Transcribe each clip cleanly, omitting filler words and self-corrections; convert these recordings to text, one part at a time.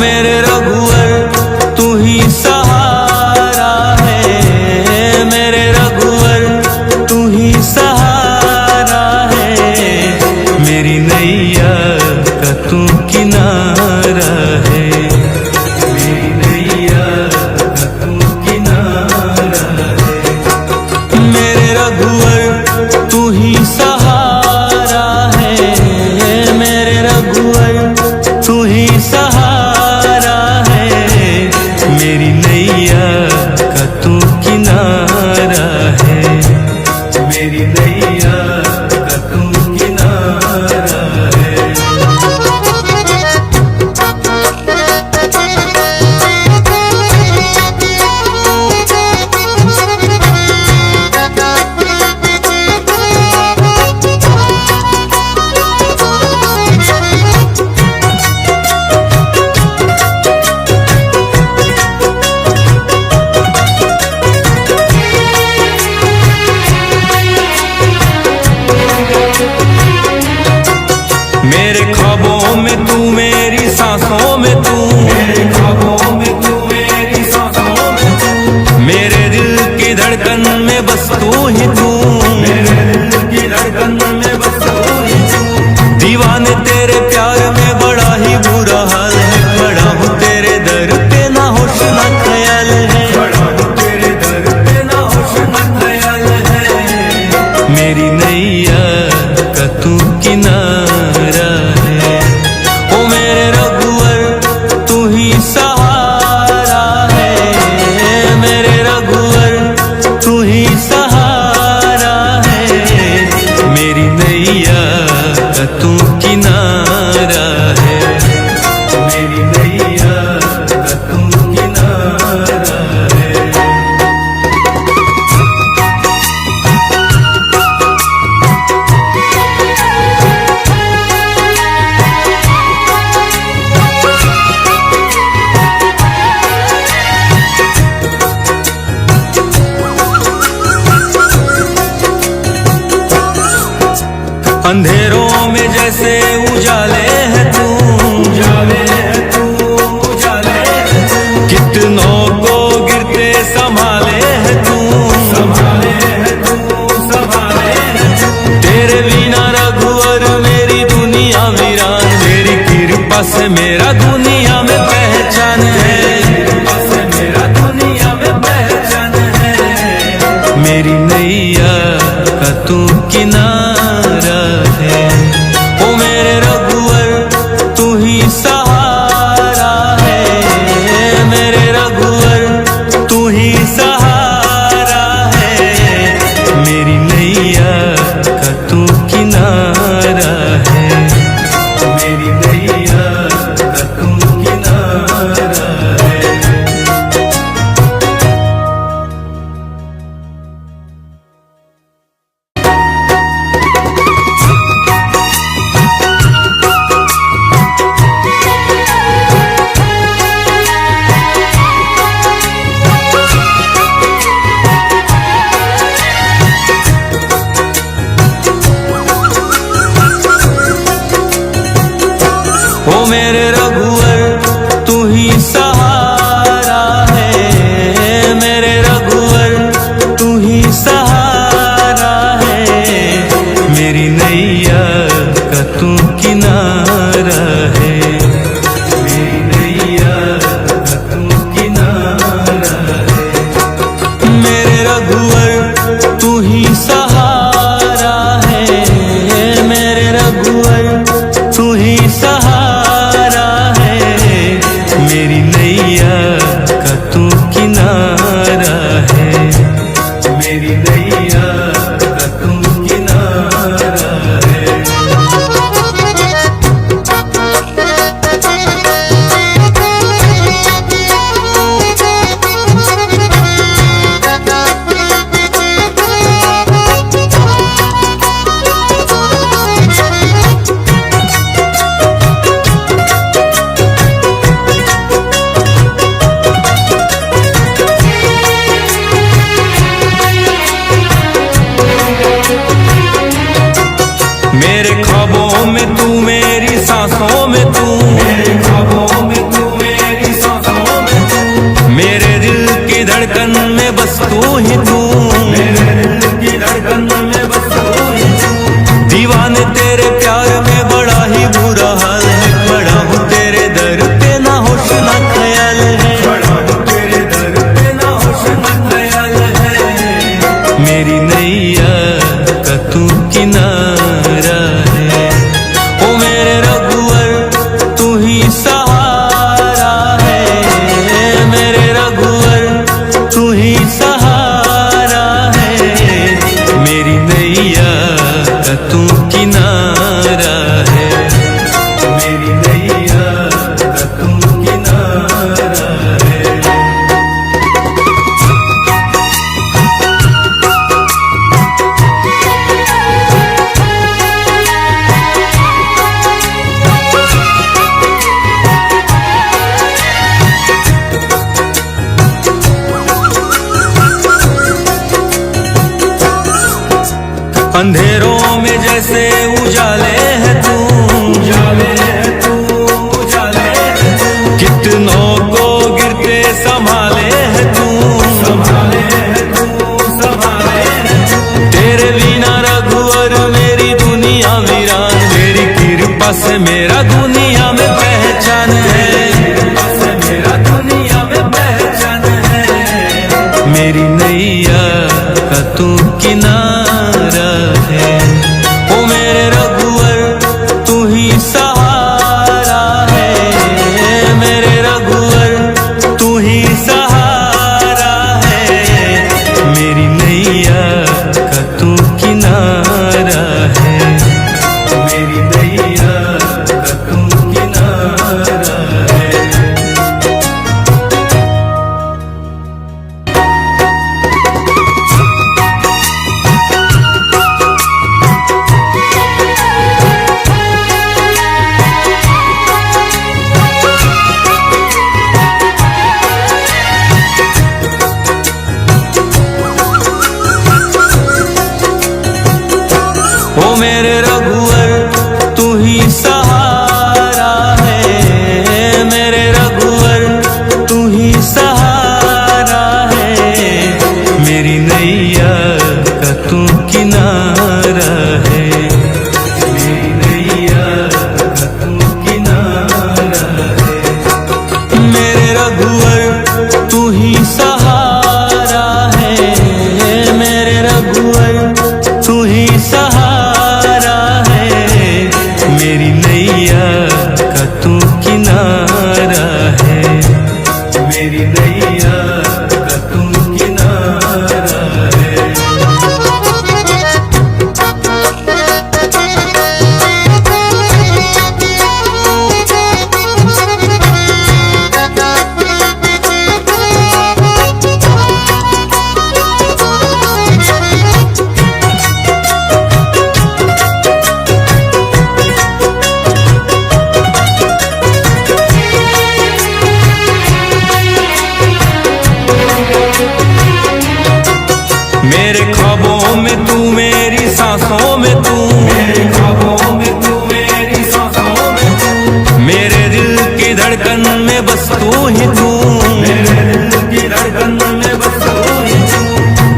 मेरे रघुवर तू ही सहारा है, मेरे रघुवर तू ही सहारा है, मेरी नैया का तू किनारा है, मेरी नैया का तू किनारा है। मेरे रघुवर तू ही सहारा है, मेरे रघुवर तू ही सहारा है, मेरी नैया का तू किनारा है, मेरी नैया का तू किनारा है। मेरे ख्वाबों में तू, मेरी सांसों में तू, मेरे ख्वाबों में तू, मेरी सांसों में तू, मेरे दिल की धड़कन में बस तू ही तू, मेरे दिल की धड़कन में बस तू ही तू। दीवाने तेरे प्यार में बड़ा ही बुरा हाल है, बड़ा हूँ तेरे दर पे ना होश ना ख्याल है, बड़ा हूँ तेरे दर पे ना होश ना ख्याल है, मेरी नैया का तू किनारा है। ओ मेरे रघुवर तू ही सहारा है, मेरे रघुवर तू ही सहारा है, मेरी नैया का तू किनारा है, मेरी नैया का तू किनारा है। अंधेरों में जैसे उजाले है तू, उजाले है तू, उजाले है तू, कितनों को गिरते संभाले है तू, संभाले है तू, संभाले है तू। तेरे बिना रघुवर मेरी दुनिया वीरान, मेरी कृपा से मेरा दुनिया में पहचान है, कृपा से मेरा दुनिया में पहचान है, मेरी नैया का तू किनारा है। ओ मेरे रघुवर तू ही सहारा है, मेरे रघुवर तू ही सहारा है, मेरी नैया का तू किनारा है, मेरी नैया का तू किनारा है। ओ मेरे रघुवर तू ही सहारा है, मेरे रघुवर तू ही सहारा है, मेरी नैया का तू किनारा है, मेरी नैया का तू किनारा है। मेरे रघुवर तू ही सहारा है, मेरे रघुवर तू ही सहारा है, मेरी नैया का तू किनारा है, मेरी नैया का तू किनारा है। मेरे ख्वाबों में तू, मेरी सांसों में तू, मेरे ख्वाबों में तू, धड़कन में बस तू ही तू, मेरे दिल की धड़कन में बस तू ही तू। दीवाने तेरे प्यार में बड़ा ही बुरा हाल है, बड़ा हूँ तेरे दर पे ना होश ना ख्याल है, बड़ा हूँ तेरे दर पे ना होश ना ख्याल है। मेरी नैया का तू किनारा है, ओ मेरे रघुवर तू ही सहारा है, मेरे रघुवर तू ही सहारा है। मेरी नैया का तू किनारा है, मेरी नैया का तू किनारा है। अंधेरों में जैसे उजाले है तू, उजाले है तू, उजाले है तू। कितनों को गिरते संभाले है तू, संभाले है तू, संभाले है तू। तेरे बिना रघुवर मेरी दुनिया वीरान, मेरी कृपा से मेरा दुनिया में पहचान है, कृपा से मेरा दुनिया में पहचान है। मेरी नैया का तू किनारा है, ओ मेरे रघुवर तू ही सहारा है, मेरे रघुवर तू ही सहारा है। मेरी नैया का तू किनारा है, मेरी नैया का तू किनारा है। ओ मेरे रघुवर तू ही सहारा है, मेरे रघुवर तू ही सहारा है। मेरी नैया का तू किनारा है, मेरी नैया का तू किनारा है। मेरे रघुवर तू ही सहारा है, मेरे रघुवर तू ही सहारा है। मेरी नैया का तू किनारा है, मेरी नैया का तू किनारा है। मेरे ख्वाबों में तू, मेरी सांसों में तू, मेरे ख्वाबों में तू, मेरी सांसों में तू। मेरे दिल की धड़कन में बस तू ही तू, मेरे दिल की धड़कन में बस तू ही तू।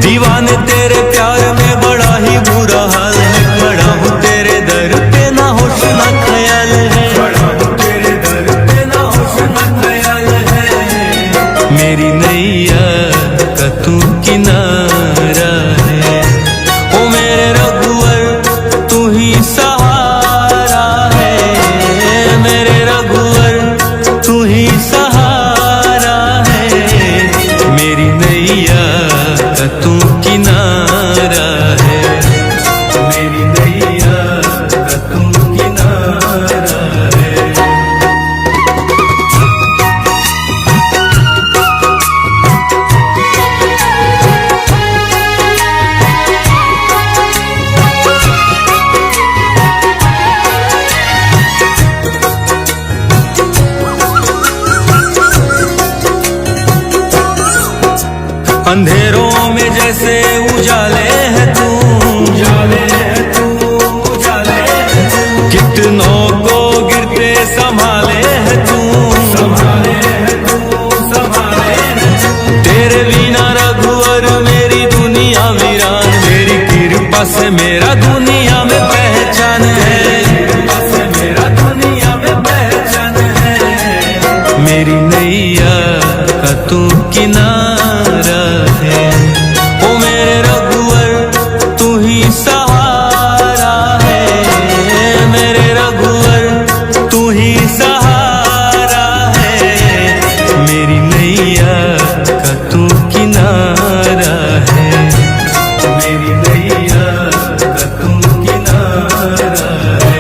दीवाने तेरे प्यार में बड़ा ही बुरा हाल है, बड़ा हूँ तेरे दर पे ना होश ना ख्याल है, बड़ा हूँ तेरे दर पे ना होश ना ख्याल है। मेरी नैया का तू किनारा है, ओ मेरे रघुवर तू ही सहारा है, मेरे रघुवर तू ही सहारा है। मेरी नैया का तू किनारा है, मेरी नैया का तू किनारा है। अंधेरों में जैसे उजाले है तू, उजाले है तू, उजाले है तू। कितनों को गिरते संभाले है तू, संभाले है तू, संभाले है तू। तेरे बिना से मेरा दुनिया में पहचान है, कृपा से मेरा दुनिया में पहचान है। मेरी नैया का तू किनारा है, ओ मेरे रघुवर तू ही सहारा है, मेरे रघुवर तू ही सहारा है। मेरी नैया का तू किनारा है, मेरी नैया का तू किनारा है।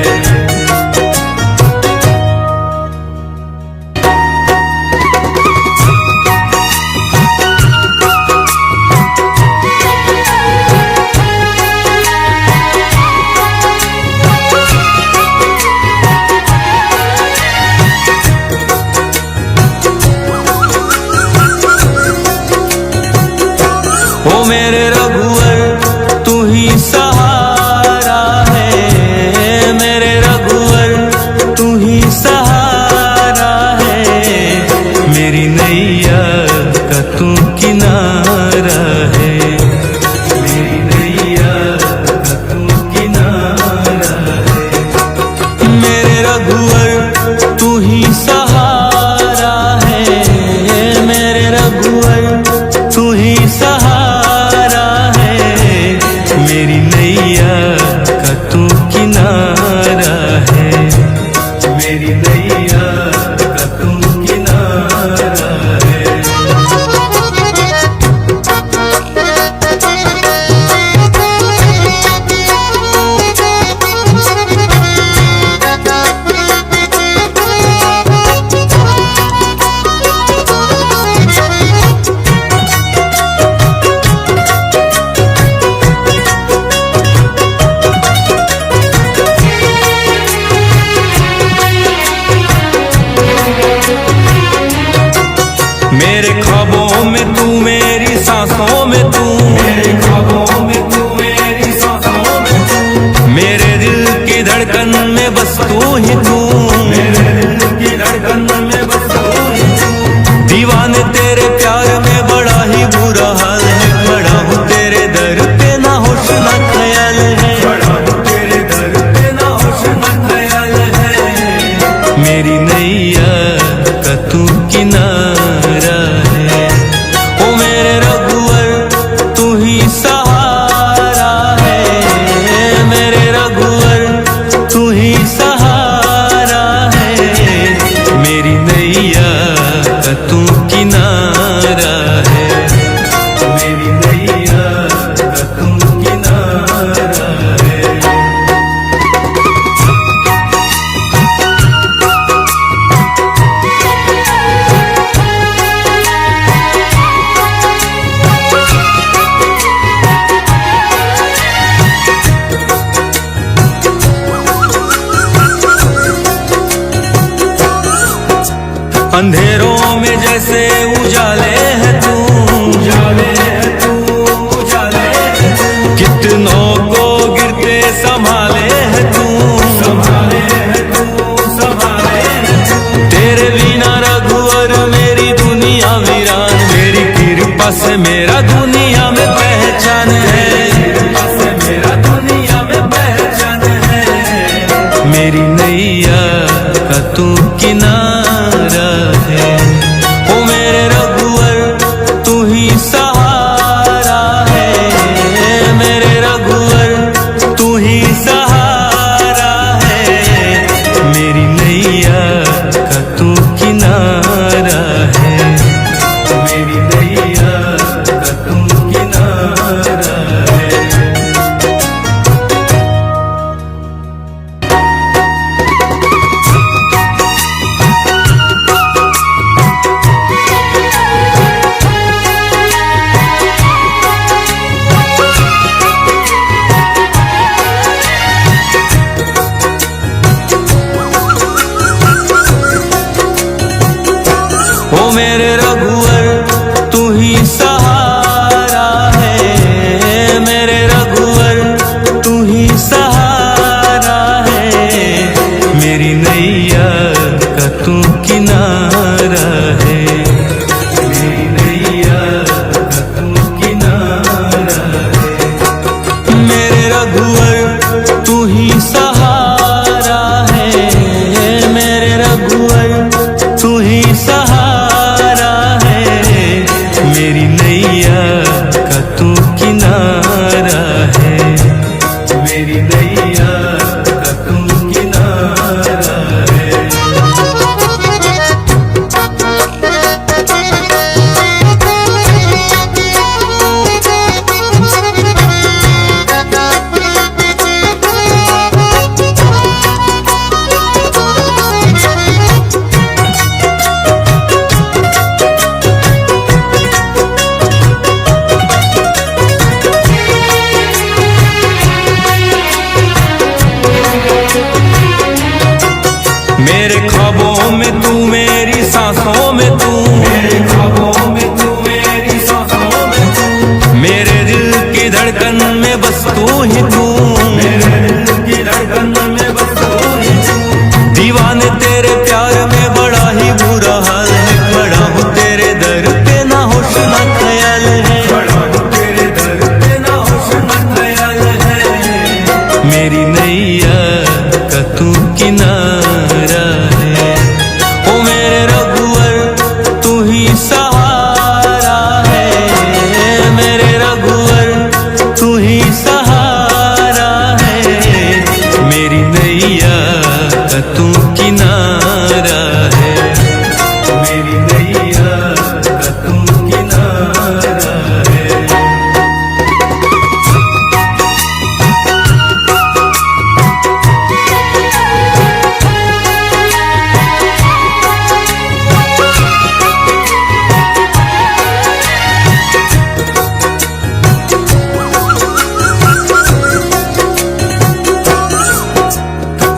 ओ मेरे रघुवर तू ही सहारा है, मेरे रघुवर तू ही सहारा है। मेरी नैया का तू किनारा है, मेरी नैया का तू किनारा है। मेरे रघुवर तू ही सहारा है, मेरे रघुवर तू ही सहारा है। मेरी नैया का तू किनारा है, मेरी नैया का तू किनारा है। मेरे ख्वाबों में तू, मेरी सांसों में तू, मेरे ख्वाबों में तू, मेरी सांसों में तू, मेरे दिल की धड़कन में बस तू ही तू, मेरे दिल की धड़कन में बस तू ही तू। दीवाने तेरे प्यार में बड़ा ही बुरा हाल है, खड़ा हूँ तेरे दर पे ना होश ना ख्याल है, खड़ा हूँ तेरे दर पे ना होश ना ख्याल है। मेरी नैया का तू किनारा है, ओ मेरे रघुवर तू ही सहारा है, मेरे रघुवर तू ही सहारा है। मेरी नैया का तू किनारा है, मेरी नैया का तू किनारा है। अंधेरों में जैसे उजाले है तू, उजाले है तू, उजाले है तू। कितनों को गिरते संभाले है तू, संभाले है तू, संभाले है तू। तेरे बिना रघुवर मेरी दुनिया वीरान, मेरी कृपा से मेरा दुनिया में पहचान है, कृपा से मेरा दुनिया में पहचान है। मेरी नैया का तू किनारा है, ओ मेरे रघुवर तू ही सहारा है, मेरे रघुवर तू ही सहारा है। मेरी नैया का तू किनारा है, मेरी नैया का तू किनारा है। मेरे ख्वाबों में तू मेरी सांसों में तू, मेरे ख्वाबों में तू मेरी सांसों में तू, मेरे दिल की धड़कन में बस तू ही तू, मेरे दिल की धड़कन में बस तू ही तू। दीवाने तेरे प्यार में बड़ा ही बुरा हाल है, खड़ा हूँ तेरे दर पे ना होश ना ख्याल है, खड़ा हूँ तेरे दर पे ना होश ना ख्याल है। मेरी नैया का तू किनारा है, ओ मेरे रघुवर तू ही सहारा है, मेरे रघुवर तू ही सहारा है। मेरी नैया का तू किनारा है, मेरी नैया का तू किनारा है।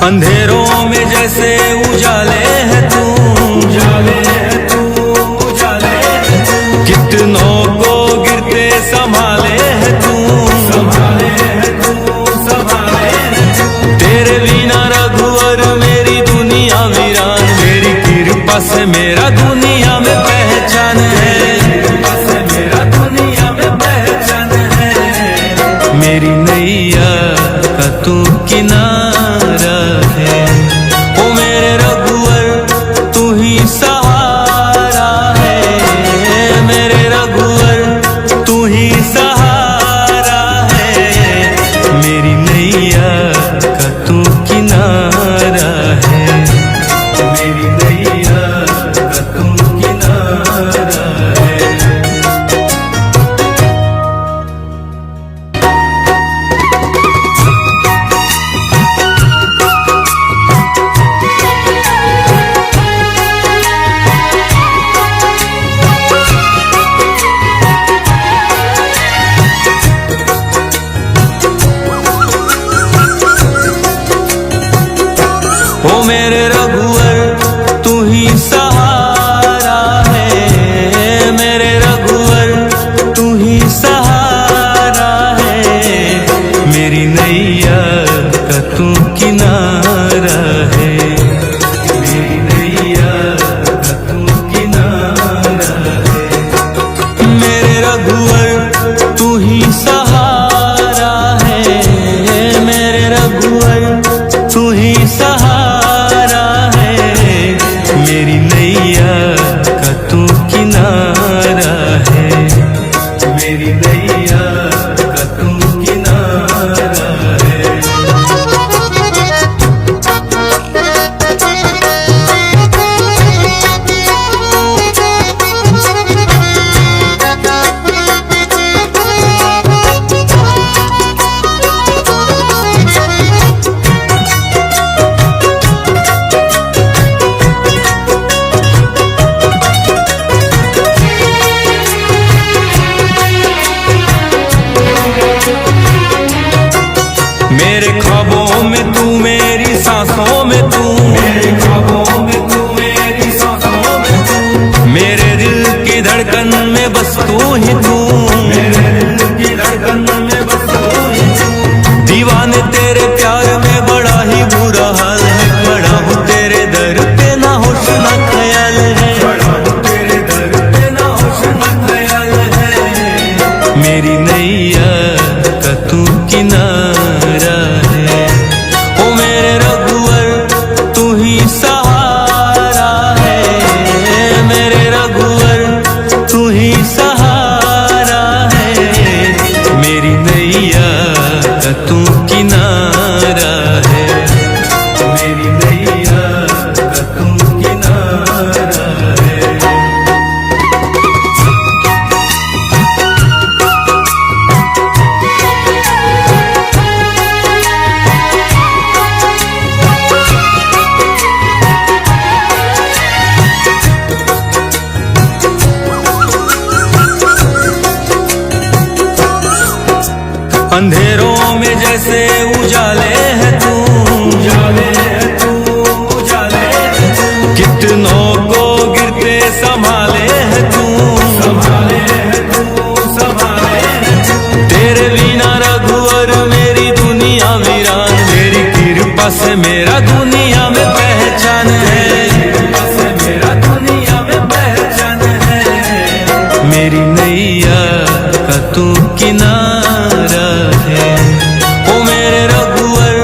अंधेरों में जैसे उजाले है तू, उजाले है तू, उजाले है तू, कितनों को गिरते संभाले है तू, संभाले है तू, संभाले है तू। तेरे बिना रघुवर मेरी दुनिया वीरान, मेरी कृपा से मेरा दुनिया में पहचान है, कृपा से मेरा दुनिया में पहचान है। मेरी नैया का तू किनारा है, ओ मेरे रघुवर तू ही सहारा है, मेरे रघुवर तू ही सहारा है। मेरी नैया का तू किनारा है, मेरी नैया का तू किनारा है। ओ मेरे रघुवर तू ही सहारा है, मेरे रघुवर तू ही सहारा है। मेरी नैया का तू किनारा है, मेरी नैया का तू किनारा है। मेरे रघुवर तू ही सहारा है, मेरे रघुवर तू ही सहारा है। मेरी नैया का तू किनारा है, मेरी नैया का तू किनारा है। मेरे ख्वाबों में तू मेरी सांसों में तू, मेरे ख्वाबों में तू मेरी सांसों में तू, मेरे दिल की धड़कन में बस तू ही तू, मेरे दिल की धड़कन में बस तू ही तू। दीवाने तेरे प्यार में बड़ा ही बुरा हाल है, खड़ा हूँ तेरे दर पे ना होश ना ख्याल है, खड़ा हूँ तेरे दर पे ना होश ना ख्याल है। मेरी नैया का तू किनारा है, ओ मेरे रघुवर तू ही सहारा है, मेरे रघुवर तू ही सहारा है। मेरी नैया का तू किनारा है, मेरी नैया का तू किनारा है। अंधेरों में जैसे उजाले है तू, उजाले है तू, उजाले दुनिया में पहचान है, कृपा से मेरा दुनिया में पहचान है। मेरी नैया का तू किनारा है, ओ मेरे रघुवर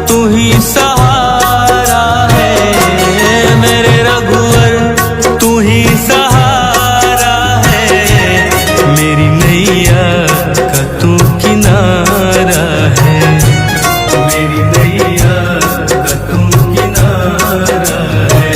तू ही सहारा है, मेरे रघुवर तू ही सहारा है। मेरी नैया का तू किनारा है, मेरी नैया का तू किनारा है।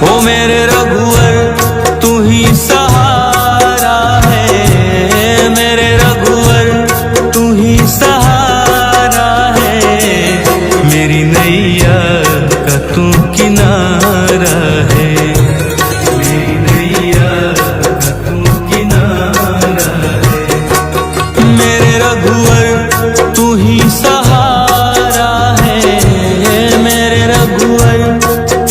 ओ मेरे रघुवर तू ही सहारा है, मेरे रघुवर तू ही सहारा है। मेरी नैया का तू किनारा है, मेरी नैया का तू किनारा है। मेरे रघुवर तू ही सहारा है, मेरे रघुवर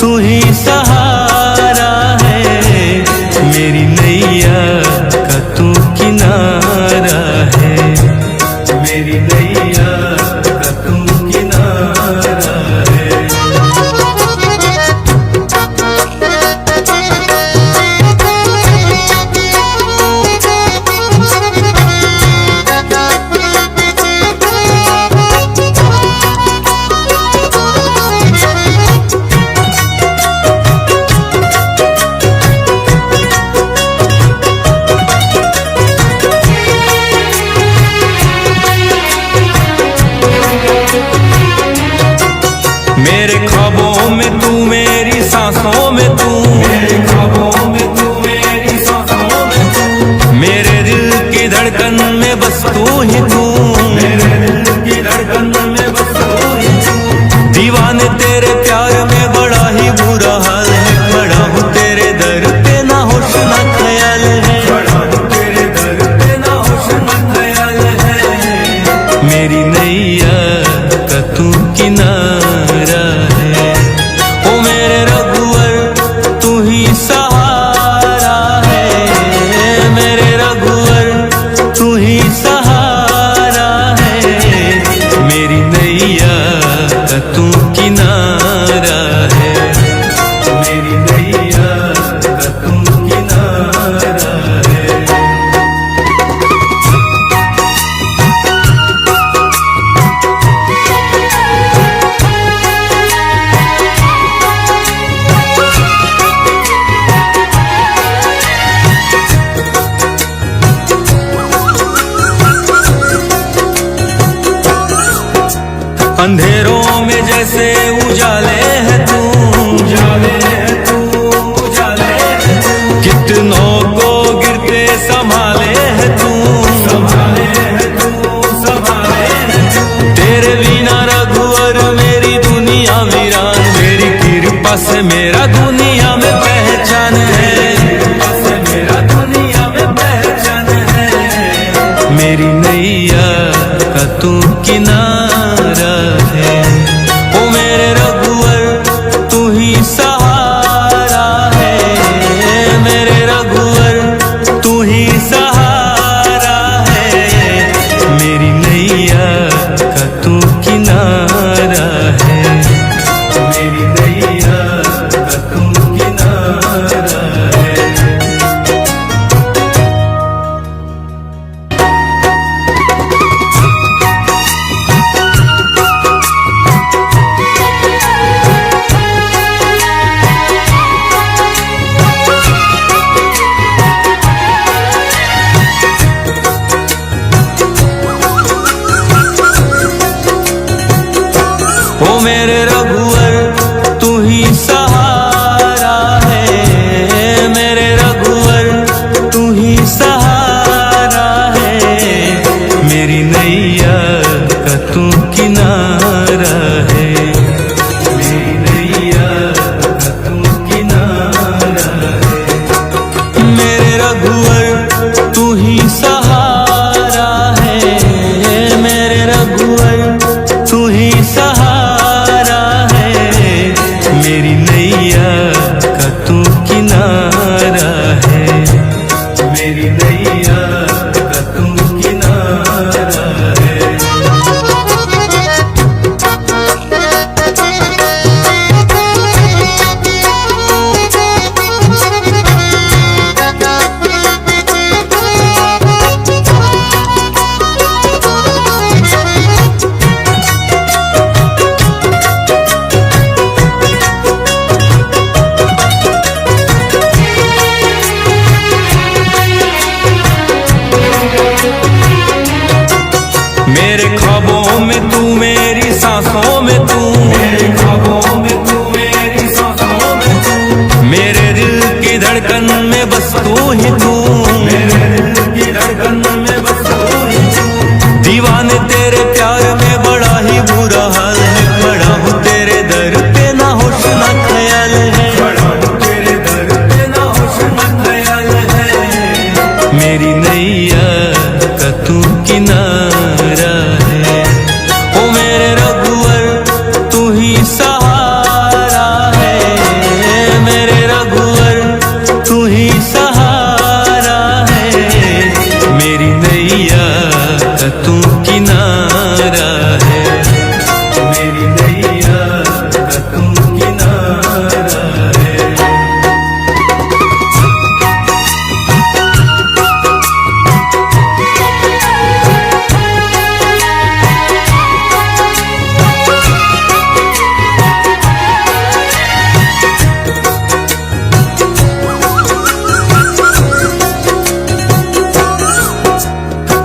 तू ही सहारा है। मेरी नैया का तू किनारा है, मेरी नैया का तू किनारा है। मेरे ख्वाबों में तू, मेरी सांसों में तू, मेरे ख्वाबों में तू, मेरी सांसों में तू, मेरे दिल की धड़कन में बस तू ही तू, मेरे दिल की धड़कन में बस तू ही तू। दीवाने तेरे प्यार में बड़ा ही बुरा हाल है, बड़ा हूँ तेरे दर पे ना होश ना ख्याल है, बड़ा हूँ तेरे दर पे ना होश ना ख्याल है। मेरी नैया का तू किनारा है, ओ मेरे रघुवर तू ही सहारा है, मेरे रघुवर तू ही सहारा है। मेरी नैया का तू किनारा है, मेरी नैया का तू किनारा है। अंधेरों में जैसे उजाले है तू, उजाले है तू, उजाले है तू। कितनों को गिरते संभाले है तू, संभाले है तू, संभाले है तू। तेरे बिना रघुवर मेरी दुनिया वीरान, मेरी कृपा से मेरा दुनिया में पहचान है, कृपा से मेरा दुनिया में पहचान है। मेरी नैया का तू किनारा है, ओ मेरे रघुवर तू ही सहारा है, मेरे रघुवर तू ही सहारा है। मेरी नैया का तू किनारा है, मेरी नैया का तू किनारा है। नैया का तू किनारा है। मेरे ख्वाबों में तू मेरी सांसों में तू, मेरे ख्वाबों में तू मेरी सांसों में तू, मेरे दिल की धड़कन में बस तू ही तू, मेरे दिल की धड़कन में बस तू ही तू। दीवाने तेरे प्यार में बड़ा ही बुरा हाल है, खड़ा हूँ तेरे दर पे ना होश ना ख्याल है, खड़ा हूँ तेरे दर पे ना होश ना ख्याल है। मेरी नैया का तू किनारा है, ओ मेरे रघुवर तू ही सहारा है, मेरे रघुवर तू ही सहारा है। मेरी नैया का तू किनारा है, मेरी नैया का तू किनारा है।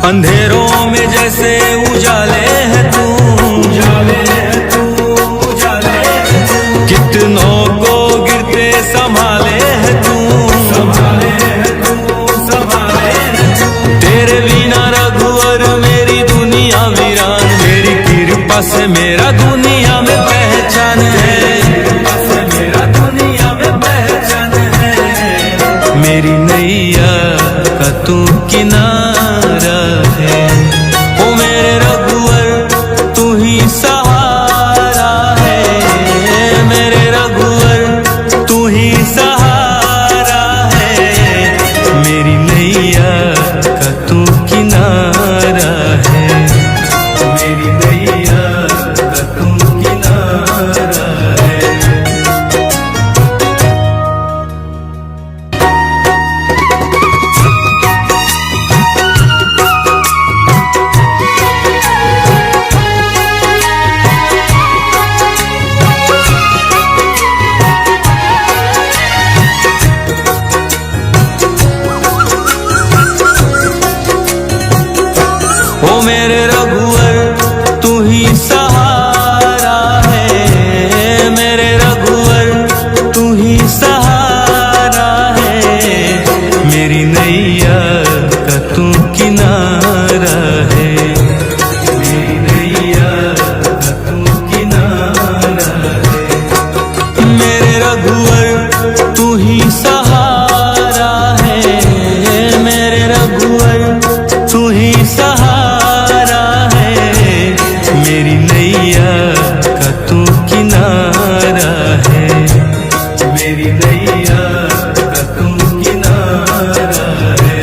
अंधेरों में जैसे उजाले है तू, उजाले है तू, उजाले है तू। कितनों को गिरते संभाले है तू, संभाले है तू, संभाले है तू। तेरे बिना रघुवर मेरी दुनिया वीरान, मेरी कृपा से मेरा दुनिया में पहचान है, कृपा से मेरा दुनिया में पहचान है। मेरी नैया का तू किनारा है, ओ मेरे रघुवर तू ही सहारा है, मेरे रघुवर तू ही सहारा है। मेरी नैया का तू किनारा है, मेरी नैया का तू किनारा है। ओ मेरे रघुवर तू ही सहारा है, मेरे रघुवर तू ही सहारा है। मेरी नैया का तू किनारा है, मेरी नैया का तू किनारा है। मेरे रघुवर तू ही सहारा है, मेरे रघुवर तू ही सहारा। मेरी नैया का तू किनारा है, मेरी नैया का तू किनारा है।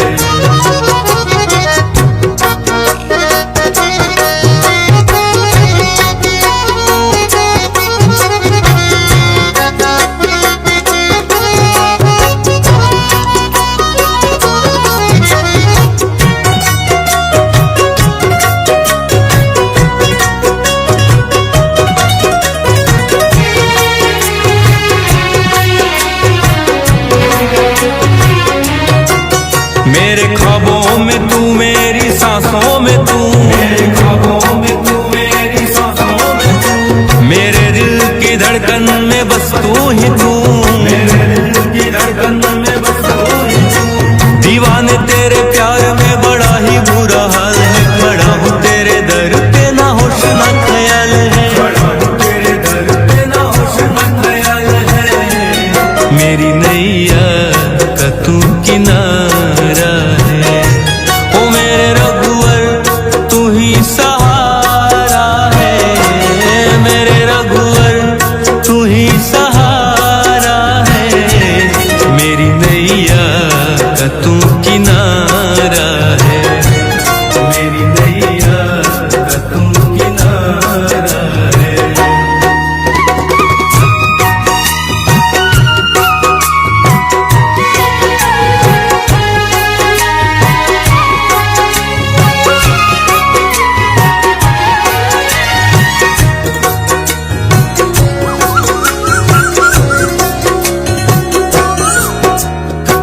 मेरे ख्वाबों में तू मेरी सांसों में तू, मेरे ख्वाबों में तू मेरी सांसों में तू, मेरे दिल की धड़कन में बस तू ही तू, मेरे दिल की धड़कन में बस तू ही तू। दीवाने तेरे प्यार में बड़ा ही बुरा हाल है, खड़ा हूँ तेरे दर पे ना होश ना ख्याल है, खड़ा हूँ तेरे दर पे ना होश ना ख्याल है। मेरी नैया का तू किनारा है, ओ मेरे रघुवर तू ही सहारा है, मेरे रघुवर तू ही सहारा है। मेरी नैया का तू किनारा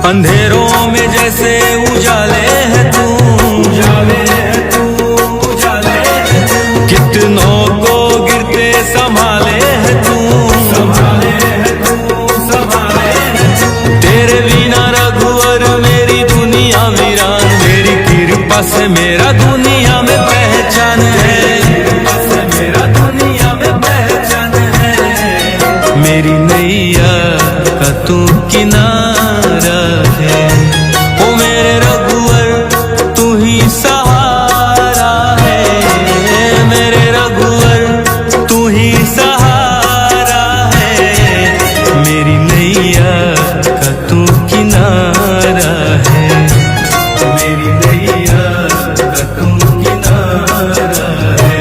अंधेरों में जैसे उजाले है तू, उजाले है तू, उजाले है तू। कितनों को गिरते संभाले है तू, संभाले है तू, संभाले है तू। तेरे बिना रघुवर मेरी दुनिया वीरान, मेरी कृपा से मेरा दुनिया में पहचान है, कृपा से मेरा दुनिया में पहचान है। मेरी नैया का तू किनारा है, ओ मेरे रघुवर तू ही सहारा है, मेरे रघुवर तू ही सहारा है। मेरी नैया का तू किनारा है, मेरी नैया का तू किनारा है।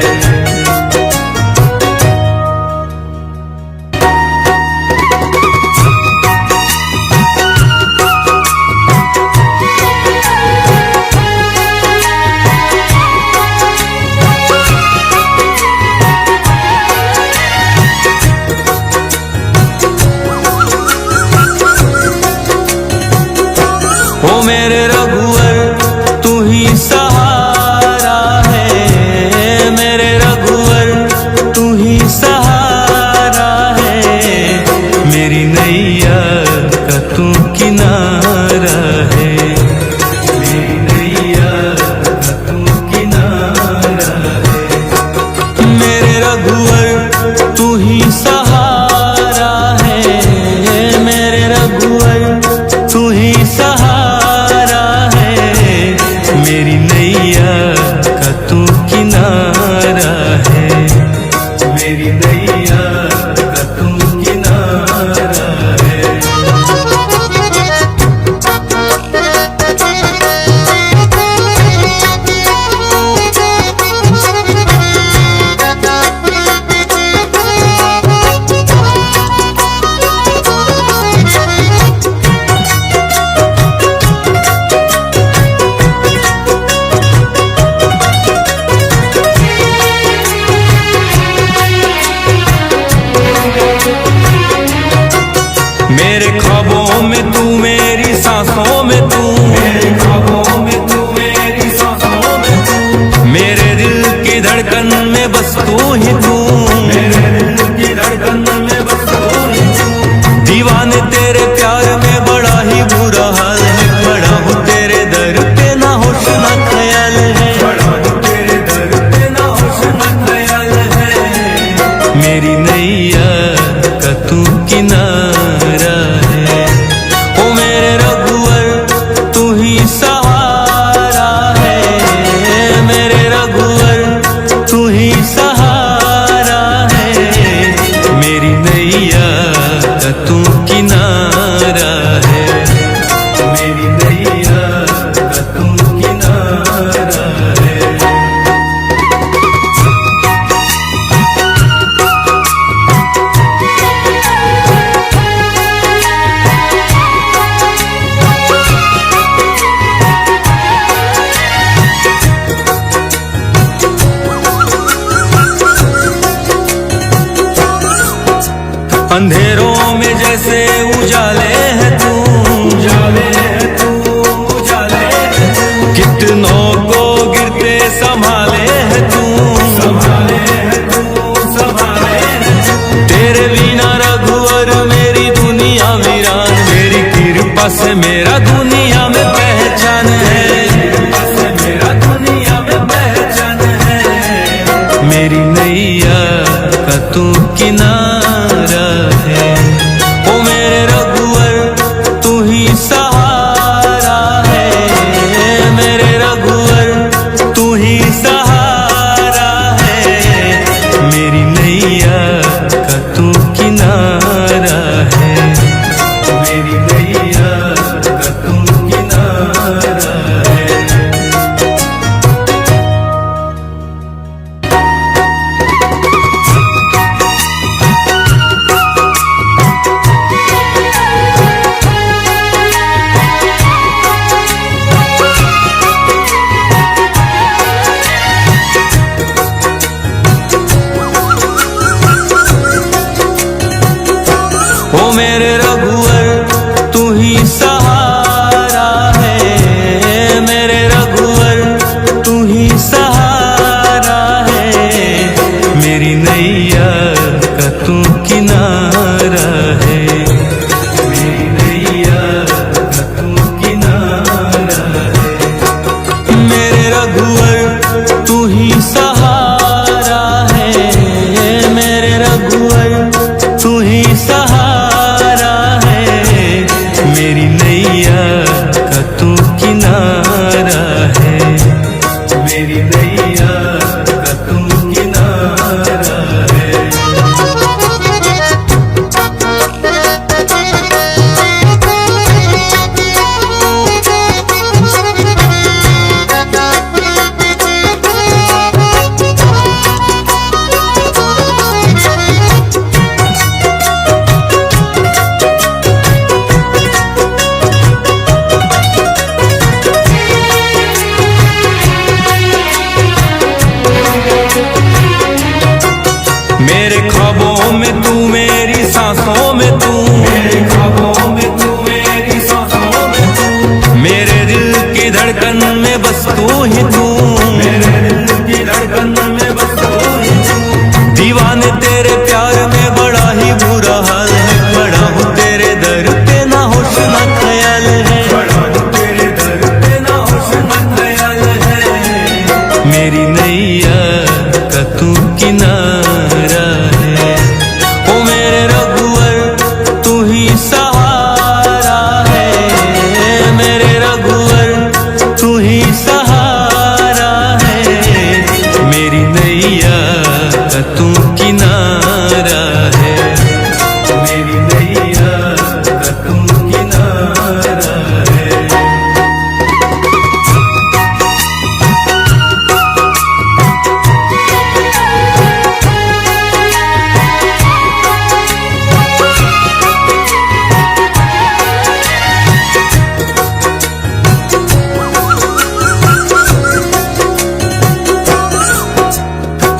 ओ मेरे रघुवर तू ही सहारा है, मेरे रघुवर तू ही सहारा है। मेरी नैया का तू किनारा है, मेरी नैया का तू किनारा है। मेरे रघुवर तू ही सहारा है, मेरे रघुवर तू ही सहारा है। मेरी नैया का तू किनारा है, मेरी नैया का तू किनारा है। मेरे ख्वाबों में तू, मेरी सांसों में तू, मेरे ख्वाबों में तू, मेरी सांसों में तू। मेरे दिल की धड़कन में बस तू ही तू, मेरे दिल की धड़कन में बस तू ही तू। दीवाने तेरे प्यार में बड़ा ही बुरा हाल है, खड़ा हूँ तेरे दर पे ना होश ना ख्याल है, खड़ा हूँ तेरे दर पे ना होश ना ख्याल है। मेरी नैया का तू किनारा है, ओ मेरे रघुवर तू ही सहारा है, मेरे रघुवर तू ही सहारा है। मेरी नैया का तू किनारा है, मेरी नैया का तू किनारा है। अंधेरों में जैसे उजाले है तू, उजाले है तू, उजाले है तू। कितनों को गिरते संभाले है तू, संभाले है तू, संभाले है तू। तेरे बिना रघुवर मेरी दुनिया वीरान, मेरी कृपा से मेरा दुनिया में पहचान है, कृपा से मेरा दुनिया में पहचान है। मेरी नैया का तू किनारा है, ओ मेरे रघुवर तू ही सहारा है, मेरे रघुवर तू ही सहारा है। मेरी नैया का तू किनारा है, मेरी नैया का तू किनारा मेरे रघुवर तू ही सहारा है, मेरे रघुवर तू ही सहारा है, मेरी नैया का तू किनारा है, मेरी नैया का तू किनारा है। मेरे ख्वाबों में तू, मेरी सांसों में तू, मेरे ख्वाबों में तू, मेरी सांसों में तू, मेरे दिल की धड़कन में बस तू ही तू, मेरे दिल की धड़कन में बस तू ही तू। दीवाने तेरे प्यार में बड़ा ही बुरा हाल है, बड़ा हूँ तेरे दर पे ना होश ना ख्याल है, बड़ा हूँ तेरे दर पे ना होश ना ख्याल है, मेरी नैया का तू किनारा है, ओ मेरे रघुवर तू ही सहारा है, मेरे रघुवर तू ही सहारा है, मेरी नैया का तू किनारा है, मेरी नैया का तू किनारा है।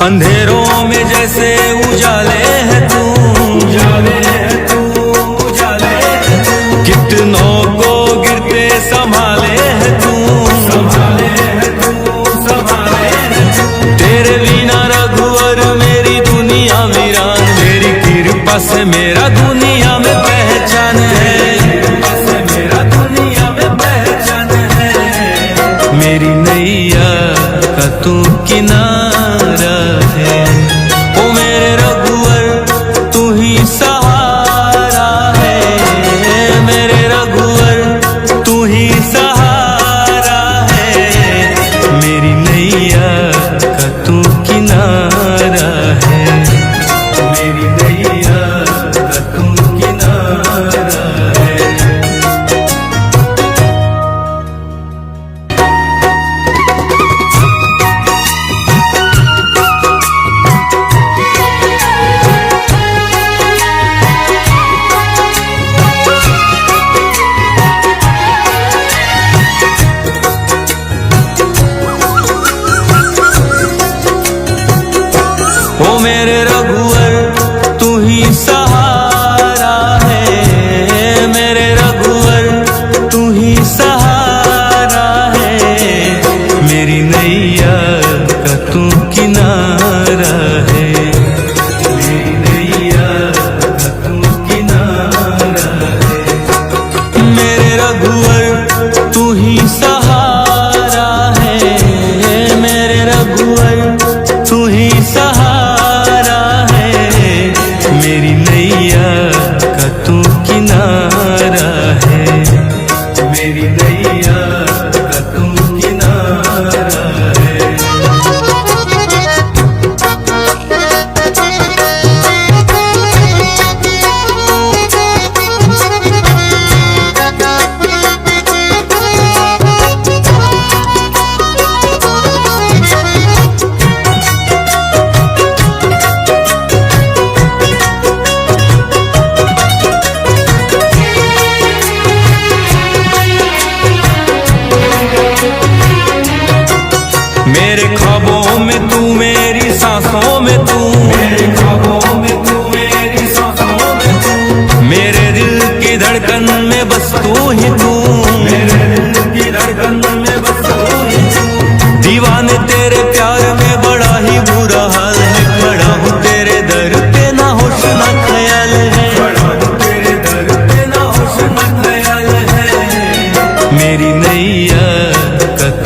अंधेरों में जैसे उजाले है तू, उजाले है तू, उजाले है तू, कितनों को गिरते संभाले है तू, संभाले है तू, संभाले है तू। तेरे बिना रघुवर मेरी दुनिया वीरान, मेरी कृपा से मेरा दुनिया में पहचान है, कृपा से मेरा दुनिया में पहचान है, मेरी नैया का तू किनारा है, ओ मेरे रघुवर तू ही सहारा है, मेरे रघुवर तू ही सहारा है, मेरी नैया का तू किनारा है, मेरी नैया का तू किनारा है।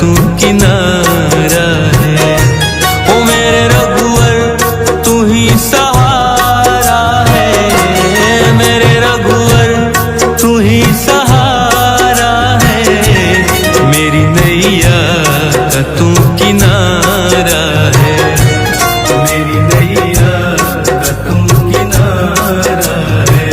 तू किनारा है। ओ मेरे रघुवर तू ही सहारा है, मेरे रघुवर तू ही सहारा है। मेरी नैया का तू किनारा है, मेरी नैया का तू किनारा है।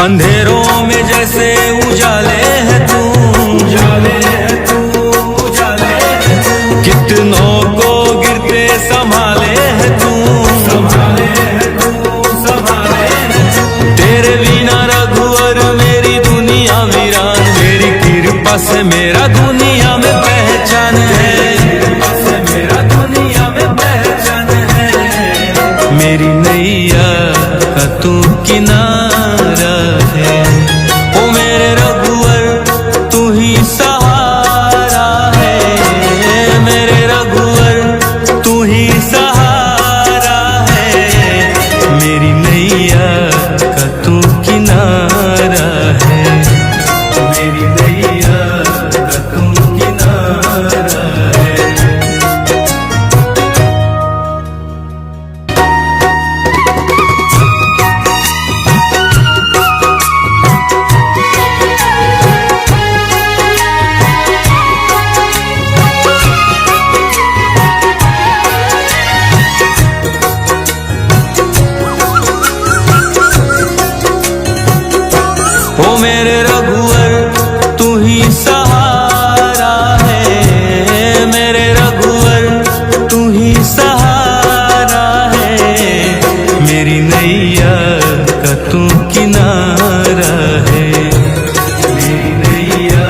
अंधेरों में जैसे उजाले है तू, उजाले है तू, उजाले है तू। कितनों को गिरते संभाले है तू, संभाले है तू, संभाले है तू। तेरे बिना रघुवर मेरी दुनिया वीरान, मेरी कृपा से मेरा दुनिया में पहचान है, कृपा से मेरा दुनिया में पहचान है। मेरी नैया का तू किनारा है। ओ मेरे रघुवर तू ही सहारा है, मेरे रघुवर तू ही सहारा है। मेरी नैया का तू किनारा है, मेरी नैया का तू किनारा है। ओ मेरे रघुवर तू ही सहारा है, मेरे रघुवर तू ही सहारा है। मेरी नैया का तू किनारा है, मेरी नैया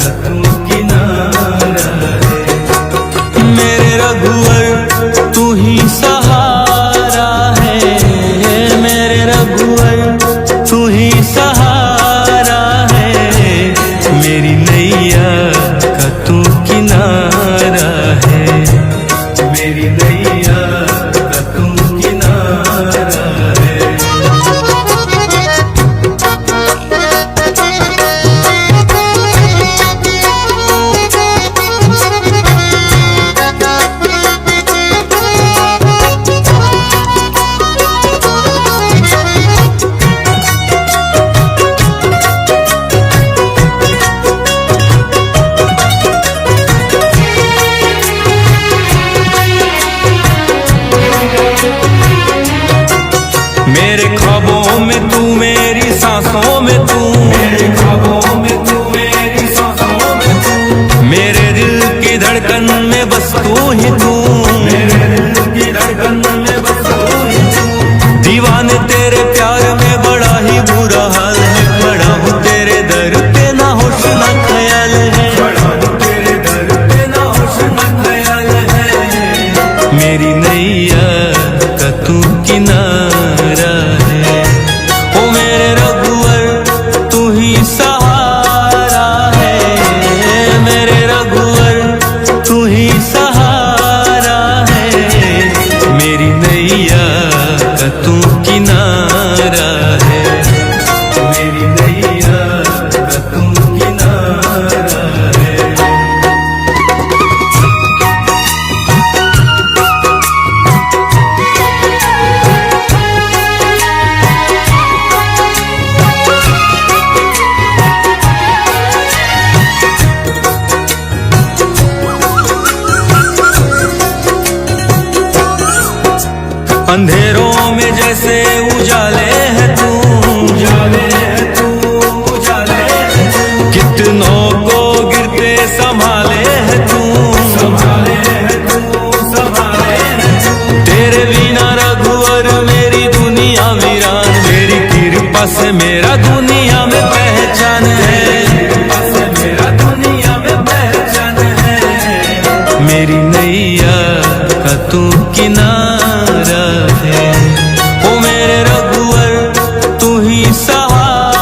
का तू किनारा है। मेरे रघुवर तू ही सहारा है, मेरे रघुवर तू ही सहारा है। मेरी नैया का तू किनारा है, मेरी नैया का तू किनारा है। मेरे ख्वाबों में तू, मेरी सांसों में तू, मेरे ख्वाबों में तू, मेरी सांसों में तू। मेरे दिल की धड़कन में बस तू ही तू, मेरे दिल की धड़कन में बस तू ही तू। दीवाने तेरे प्यार में बड़ा ही बुरा हाल है, खड़ा हूँ तेरे दर पे ना होश ना ख्याल है, खड़ा हूँ तेरे दर पे ना होश ना ख्याल है। मेरी नैया का तू किनारा है। ओ मेरे रघुवर तू ही सहारा है, मेरे रघुवर तू ही सहारा है। मेरी नैया का तू किनारा है, मेरी नैया का तू किनारा है। अंधेरों में जैसे उजाले है तू, उजाले है तू, उजाले है तू। कितनों को गिरते संभाले है तू, संभाले है तू, संभाले है तू। तेरे बिना रघुवर मेरी दुनिया वीरान, मेरी कृपा से मेरा दुनिया में पहचान है, कृपा से मेरा दुनिया में पहचान है। मेरी नैया का तू किनारा है। ओ मेरे रघुवर तू ही सहारा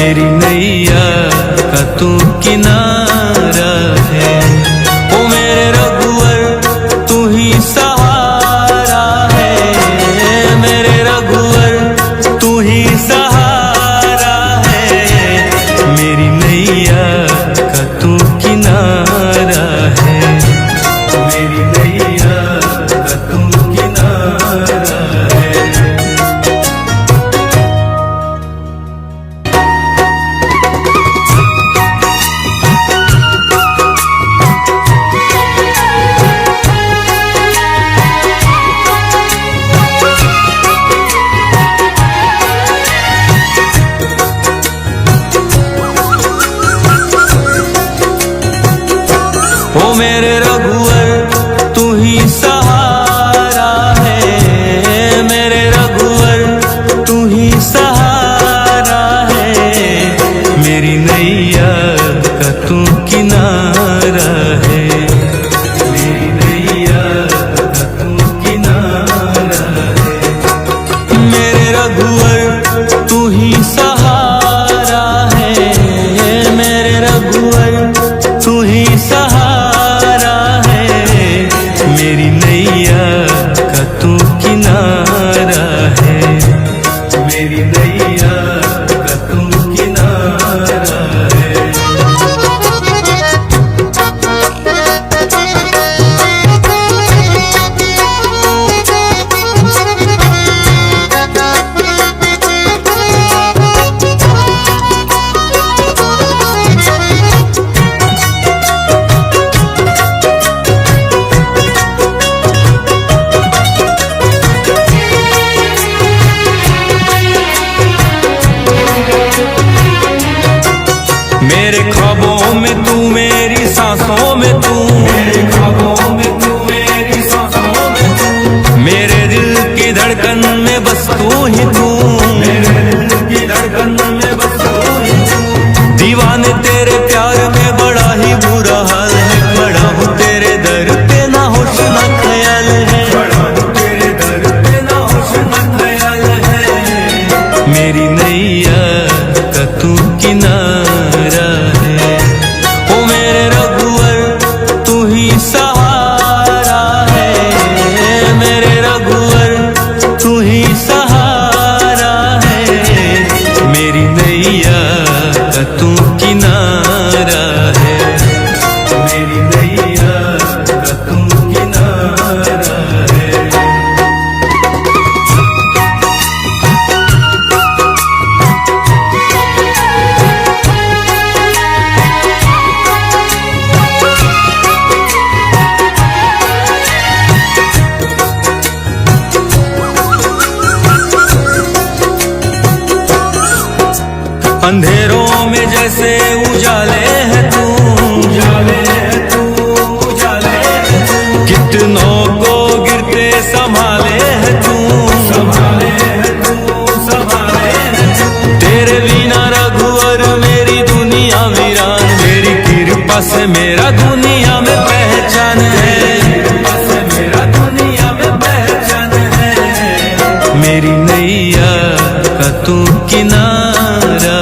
मेरी नैया का तू किनारा है। ओ मेरे रघुवर तू ही सहारा है, मेरे रघुवर तू ही सहारा है। मेरी नैया का तू किनारा है, मेरी नैया का तू किनारा है। ओ मेरे रघुवर तू ही सहारा है, मेरे रघुवर तू ही सहारा है। मेरी नैया का तू किनारा है, मेरी नैया का तू किनारा है। मेरे रघुवर तू ही सहारा है, मेरे रघुवर तू ही सहारा है। मेरी नैया का तू किनारा है, मेरी नैया का तू किनारा है। मेरे ख्वाबों में तू, मेरी सांसों में तू, मेरे ख्वाबों में तू, मेरी सांसों में तू। मेरे दिल की धड़कन में बस तू ही तू, मेरे दिल की धड़कन में बस तू ही तू। दीवाने तेरे प्यार में बड़ा ही बुरा हाल है, खड़ा हूँ तेरे दर पे ना होश ना ख्याल है, खड़ा हूँ तेरे दर पे ना होश ना ख्याल है। मेरी नैया का तू किनारा है, ओ मेरे रघुवर तू ही सहारा है, मेरे रघुवर तू ही सहारा है। मेरी नैया का तू किनारा है, मेरी नैया का तू किनारा है। अंधेरों में जैसे उजाले है तू, उजाले है तू, उजाले है तू। कितनों को गिरते संभाले है तू, संभाले है तू, संभाले है तू। तेरे बिना रघुवर मेरी दुनिया वीरान, मेरी कृपा से मेरा दुनिया में पहचान है, कृपा से मेरा दुनिया में पहचान है। मेरी नैया का तू किनारा